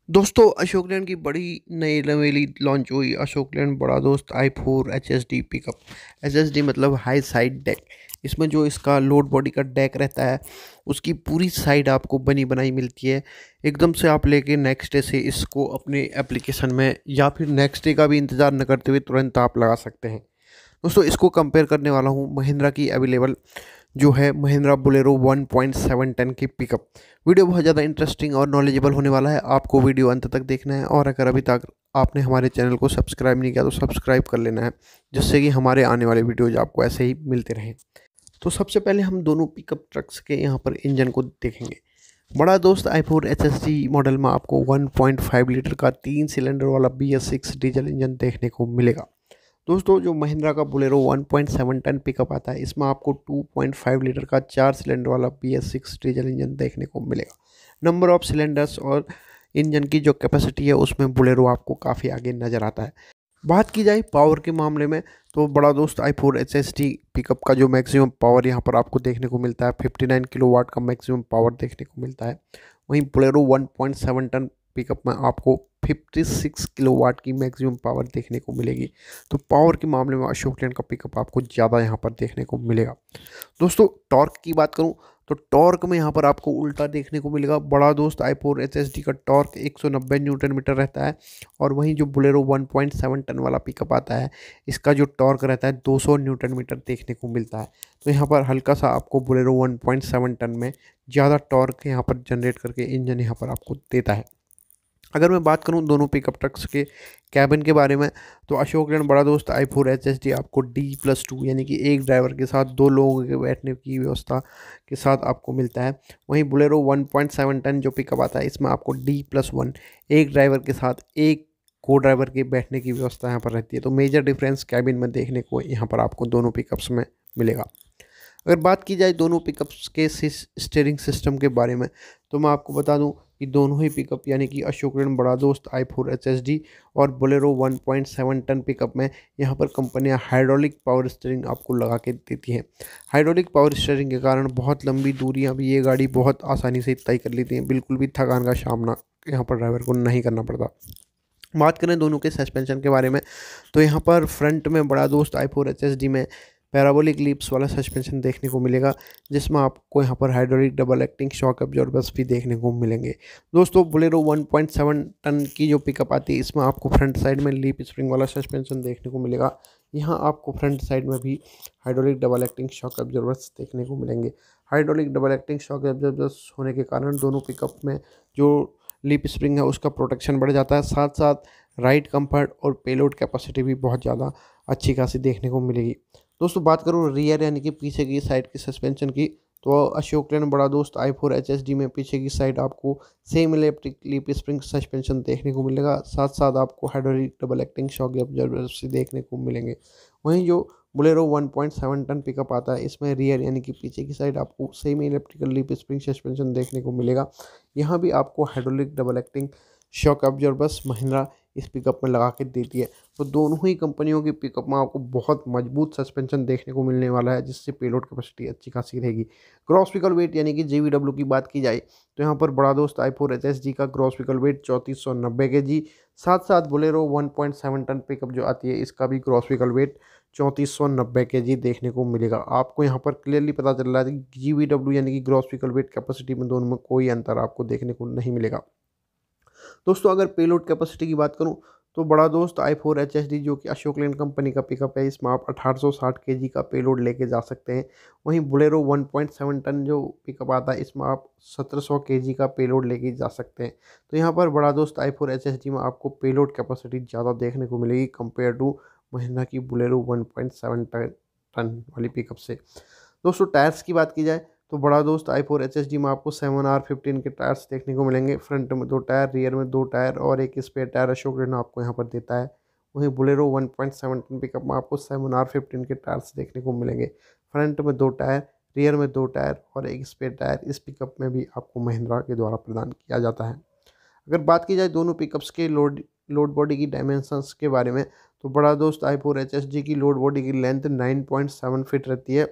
दोस्तों अशोक लैंड की बड़ी नई नवेली लॉन्च हुई। अशोक लैंड बड़ा दोस्त i4 HSD पिकअप। HSD मतलब हाई साइड डेक। इसमें जो इसका लोड बॉडी का डेक रहता है उसकी पूरी साइड आपको बनी बनाई मिलती है। एकदम से आप लेके नेक्स्ट डे से इसको अपने एप्लीकेशन में या फिर नेक्स्ट डे का भी इंतज़ार न करते हुए तुरंत आप लगा सकते हैं। दोस्तों इसको कंपेयर करने वाला हूँ महिंद्रा की अवेलेबल जो है महिंद्रा बोलेरो 1.7 टन की पिकअप। वीडियो बहुत ज़्यादा इंटरेस्टिंग और नॉलेजेबल होने वाला है। आपको वीडियो अंत तक देखना है और अगर अभी तक आपने हमारे चैनल को सब्सक्राइब नहीं किया तो सब्सक्राइब कर लेना है, जिससे कि हमारे आने वाले वीडियोज आपको ऐसे ही मिलते रहें। तो सबसे पहले हम दोनों पिकअप ट्रक्स के यहाँ पर इंजन को देखेंगे। बड़ा दोस्त i4 HSD मॉडल में आपको 1.5 लीटर का 3 सिलेंडर वाला BS6 डीजल इंजन देखने को मिलेगा। दोस्तों जो महिंद्रा का बोलेरो 1.7 टन पिकअप आता है इसमें आपको 2.5 लीटर का 4 सिलेंडर वाला BS6 डीजल इंजन देखने को मिलेगा। नंबर ऑफ सिलेंडर्स और इंजन की जो कैपेसिटी है उसमें बोलेरो आपको काफ़ी आगे नज़र आता है। बात की जाए पावर के मामले में तो बड़ा दोस्त i4 HSD पिकअप का जो मैक्सिमम पावर यहाँ पर आपको देखने को मिलता है 59 किलोवाट का मैक्सिमम पावर देखने को मिलता है। वहीं बोलेरो 1.7 टन पिकअप में आपको 56 किलोवाट की मैक्सिमम पावर देखने को मिलेगी। तो पावर के मामले में अशोक लैंड का पिकअप आपको ज़्यादा यहाँ पर देखने को मिलेगा। दोस्तों टॉर्क की बात करूँ तो टॉर्क में यहाँ पर आपको उल्टा देखने को मिलेगा। बड़ा दोस्त i4 HSD का टॉर्क 190 न्यूटन मीटर रहता है और वहीं जो बोलेरो 1.7 टन वाला पिकअप आता है इसका जो टॉर्क रहता है 200 न्यूटन मीटर देखने को मिलता है। तो यहाँ पर हल्का सा आपको बोलेरो 1.7 टन में ज़्यादा टॉर्क यहाँ पर जनरेट करके इंजन यहाँ पर आपको देता है। अगर मैं बात करूं दोनों पिकअप ट्रक्स के कैबिन के बारे में तो अशोक लैंड बड़ा दोस्त i4 HSD आपको D+2 यानी कि एक ड्राइवर के साथ दो लोगों के बैठने की व्यवस्था के साथ आपको मिलता है। वहीं बोलेरो 1.7 टन जो पिकअप आता है इसमें आपको D+1 एक ड्राइवर के साथ एक को ड्राइवर के बैठने की व्यवस्था यहाँ पर रहती है। तो मेजर डिफरेंस कैबिन में देखने को यहाँ पर आपको दोनों पिकअप्स में मिलेगा। अगर बात की जाए दोनों पिकअप्स के स्टीयरिंग सिस्टम के बारे में तो मैं आपको बता दूं कि दोनों ही पिकअप यानी कि अशोक लैंड बड़ा दोस्त i4 HSD और बोलेरो 1.7 टन पिकअप में यहाँ पर कंपनियाँ हाइड्रोलिक पावर स्टीयरिंग आपको लगा के देती हैं। हाइड्रोलिक पावर स्टीयरिंग के कारण बहुत लंबी दूरियाँ भी ये गाड़ी बहुत आसानी से तय कर लेती हैं। बिल्कुल भी थकान का सामना यहाँ पर ड्राइवर को नहीं करना पड़ता। बात करें दोनों के सस्पेंशन के बारे में तो यहाँ पर फ्रंट में बड़ा दोस्त i4 HSD में पैराबोलिक लिप्स वाला सस्पेंशन देखने को मिलेगा, जिसमें आपको यहाँ पर hydraulic double acting shock absorbers भी देखने को मिलेंगे। दोस्तों बोलेरो 1.7 टन की जो पिकअप आती है इसमें आपको फ्रंट साइड में लीप स्प्रिंग वाला सस्पेंशन देखने को मिलेगा। यहाँ आपको फ्रंट साइड में भी hydraulic double acting shock absorbers देखने को मिलेंगे। Hydraulic double acting shock absorbers होने के कारण दोनों पिकअप में जो लीप स्प्रिंग है उसका प्रोटेक्शन बढ़ जाता है, साथ साथ राइड कंफर्ट और पेलोड कैपेसिटी भी बहुत ज़्यादा अच्छी खासी देखने को मिलेगी। दोस्तों बात करूँ रियर यानी कि पीछे की साइड की सस्पेंशन की तो अशोक लैंड बड़ा दोस्त i4 HSD में पीछे की साइड आपको same electric leaf spring suspension देखने को मिलेगा, साथ साथ आपको hydraulic double acting shock absorbers देखने को मिलेंगे। वहीं जो बोलेरो 1.7 टन पिकअप आता है इसमें रियर यानी कि पीछे की साइड आपको semi electrical leaf spring suspension देखने को मिलेगा। यहाँ भी आपको hydraulic double acting shock absorbers Mahindra इस पिकअप में लगा के देती है। तो दोनों ही कंपनियों की पिकअप में आपको बहुत मजबूत सस्पेंशन देखने को मिलने वाला है, जिससे पेलोड कैपेसिटी अच्छी खासी रहेगी। ग्रॉस व्हीकल वेट यानी कि GVW की बात की जाए तो यहाँ पर बड़ा दोस्त i4 HSD का ग्रॉस व्हीकल वेट 3490 kg, साथ साथ बोलेरो 1.7 टन पिकअप जो आती है इसका भी ग्रॉस व्हीकल वेट 3490 kg देखने को मिलेगा। आपको यहाँ पर क्लियरली पता चल रहा है कि GVW यानी कि ग्रॉस व्हीकल वेट कैपेसिटी में दोनों में कोई अंतर आपको देखने को नहीं मिलेगा। दोस्तों अगर पेलोड कैपेसिटी की बात करूं तो बड़ा दोस्त i4 HSD जो कि अशोक लैंड कंपनी का पिकअप है इसमें आप 1860 kg का पेलोड लेके जा सकते हैं। वहीं बोलेरो 1.7 टन जो पिकअप आता है इसमें आप 1700 kg का पेलोड लेके जा सकते हैं। तो यहाँ पर बड़ा दोस्त i4 HSD में आपको पेलोड कैपेसिटी ज़्यादा देखने को मिलेगी कंपेयर टू महिंद्रा की बोलेरो 1.7 टन वाली पिकअप से। दोस्तों टायर्स की बात की जाए तो बड़ा दोस्त i4 HSD में आपको 7R15 के टायर्स देखने को मिलेंगे। फ्रंट में 2 टायर, रियर में 2 टायर और एक स्पेयर टायर अशोक लैंड आपको यहाँ पर देता है। वहीं बोलेरो 1.7 टन पिकअप में आपको 7R15 के टायर्स देखने को मिलेंगे। फ्रंट में 2 टायर, रियर में 2 टायर और एक स्पेयर टायर इस पिकअप में भी आपको महिंद्रा के द्वारा प्रदान किया जाता है। अगर बात की जाए दोनों पिकअप्स के लोड बॉडी की डायमेंशंस के बारे में तो बड़ा दोस्त i4 HSD की लोड बॉडी की लेंथ 9.7 फीट रहती है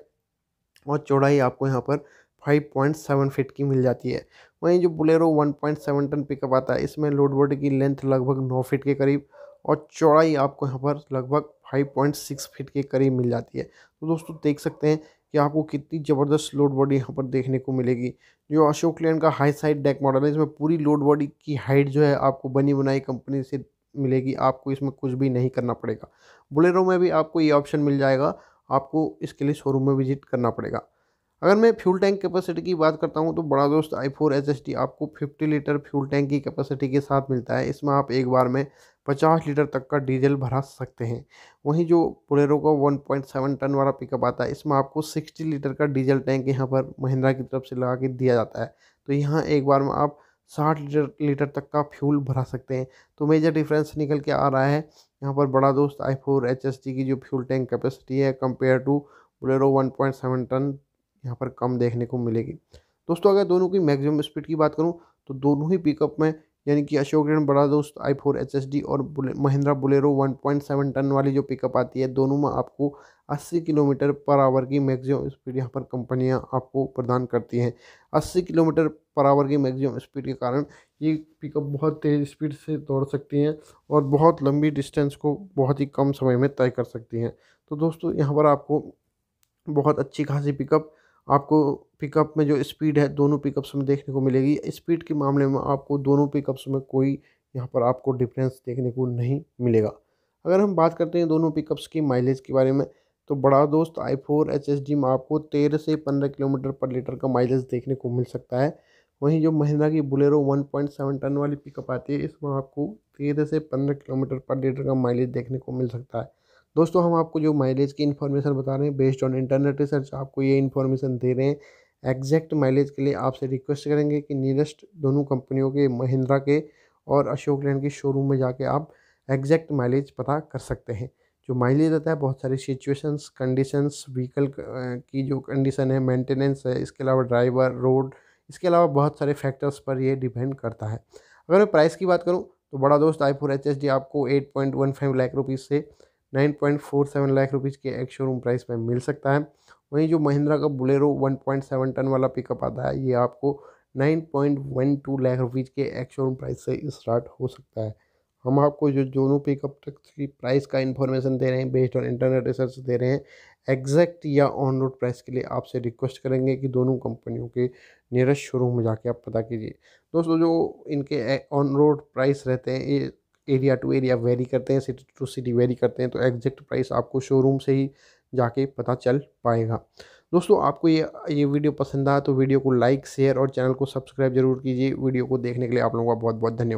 और चौड़ाई आपको यहाँ पर 5.7 फीट की मिल जाती है। वहीं जो बोलेरो 1.7 टन पिकअप आता है, इसमें लोड बॉडी की लेंथ लगभग 9 फीट के करीब और चौड़ाई आपको यहाँ पर लगभग 5.6 फीट के करीब मिल जाती है। तो दोस्तों देख सकते हैं कि आपको कितनी ज़बरदस्त लोड बॉडी यहाँ पर देखने को मिलेगी। जो अशोक लेलैंड का हाई साइड डेक मॉडल है, इसमें पूरी लोड बॉडी की हाइट जो है आपको बनी बनाई कंपनी से मिलेगी, आपको इसमें कुछ भी नहीं करना पड़ेगा। बोलेरो में भी आपको ये ऑप्शन मिल जाएगा, आपको इसके लिए शोरूम में विजिट करना पड़ेगा। अगर मैं फ्यूल टैंक कैपेसिटी की बात करता हूं तो बड़ा दोस्त i4 HSD आपको 50 लीटर फ्यूल टैंक की कैपेसिटी के साथ मिलता है। इसमें आप एक बार में 50 लीटर तक का डीजल भरा सकते हैं। वहीं जो बोलेरो का 1.7 टन वाला पिकअप आता है, इसमें आपको 60 लीटर का डीजल टैंक यहाँ पर महिंद्रा की तरफ से लगा के दिया जाता है। तो यहाँ एक बार में आप 60 लीटर तक का फ्यूल भरा सकते हैं। तो मेजर डिफरेंस निकल के आ रहा है यहाँ पर बड़ा दोस्त i4 HSD की जो फ्यूल टैंक कैपेसिटी है कंपेयर टू बोलेरो 1.7 टन यहाँ पर कम देखने को मिलेगी। दोस्तों अगर दोनों की मैक्सिमम स्पीड की बात करूँ तो दोनों ही पिकअप में, यानी कि अशोक लेलैंड बड़ा दोस्त i4 HSD और महिंद्रा बोलेरो 1.7 टन वाली जो पिकअप आती है, दोनों में आपको 80 किलोमीटर पर आवर की मैक्सिमम स्पीड यहाँ पर कंपनियाँ आपको प्रदान करती हैं। 80 किलोमीटर पर आवर की मैक्सिमम स्पीड के कारण ये पिकअप बहुत तेज़ स्पीड से दौड़ सकती हैं और बहुत लंबी डिस्टेंस को बहुत ही कम समय में तय कर सकती हैं। तो दोस्तों यहाँ पर आपको बहुत अच्छी खासी पिकअप, आपको पिकअप में जो स्पीड है दोनों पिकअप्स में देखने को मिलेगी। स्पीड के मामले में आपको दोनों पिकअप्स में कोई यहाँ पर आपको डिफरेंस देखने को नहीं मिलेगा। अगर हम बात करते हैं दोनों पिकअप्स की माइलेज के बारे में, तो बड़ा दोस्त i4 HSD में आपको 13 से 15 किलोमीटर पर लीटर का माइलेज देखने को मिल सकता है। वहीं जो महिंद्रा की बोलेरो 1.7 टन वाली पिकअप आती है, इसमें आपको 13 से 15 किलोमीटर पर लीटर का माइलेज देखने को मिल सकता है। दोस्तों हम आपको जो माइलेज की इन्फॉर्मेशन बता रहे हैं बेस्ड ऑन इंटरनेट रिसर्च, आपको ये इन्फॉर्मेशन दे रहे हैं। एग्जैक्ट माइलेज के लिए आपसे रिक्वेस्ट करेंगे कि नियरेस्ट दोनों कंपनियों के, महिंद्रा के और अशोक लेलैंड के शोरूम में जाके आप एग्जैक्ट माइलेज पता कर सकते हैं। जो माइलेज रहता है बहुत सारी सिचुएशंस, कंडीशंस, व्हीकल की जो कंडीशन है, मेंटेनेंस है, इसके अलावा ड्राइवर, रोड, इसके अलावा बहुत सारे फैक्टर्स पर ये डिपेंड करता है। अगर मैं प्राइस की बात करूँ तो बड़ा दोस्त i4 HSD आपको 8.15 लाख रुपीज़ से 9.47 लाख रुपीज़ के एक शोरूम प्राइस में मिल सकता है। वहीं जो महिंद्रा का बोलेरो 1.7 टन वाला पिकअप आता है, ये आपको 9.12 लाख रुपीज़ के एक शोरूम प्राइस से स्टार्ट हो सकता है। हम आपको जो दोनों पिकअप तक की प्राइस का इन्फॉर्मेशन दे रहे हैं बेस्ड ऑन इंटरनेट रिसर्च दे रहे हैं। एग्जैक्ट या ऑन रोड प्राइस के लिए आपसे रिक्वेस्ट करेंगे कि दोनों कंपनियों के नियरेस्ट शोरूम में जाके आप पता कीजिए। दोस्तों जो इनके ऑन रोड प्राइस रहते हैं, ये एरिया टू एरिया वेरी करते हैं, सिटी टू सिटी वेरी करते हैं, तो एग्जैक्ट प्राइस आपको शोरूम से ही जाके पता चल पाएगा। दोस्तों आपको ये वीडियो पसंद आया तो वीडियो को लाइक, शेयर और चैनल को सब्सक्राइब जरूर कीजिए। वीडियो को देखने के लिए आप लोगों का बहुत बहुत धन्यवाद।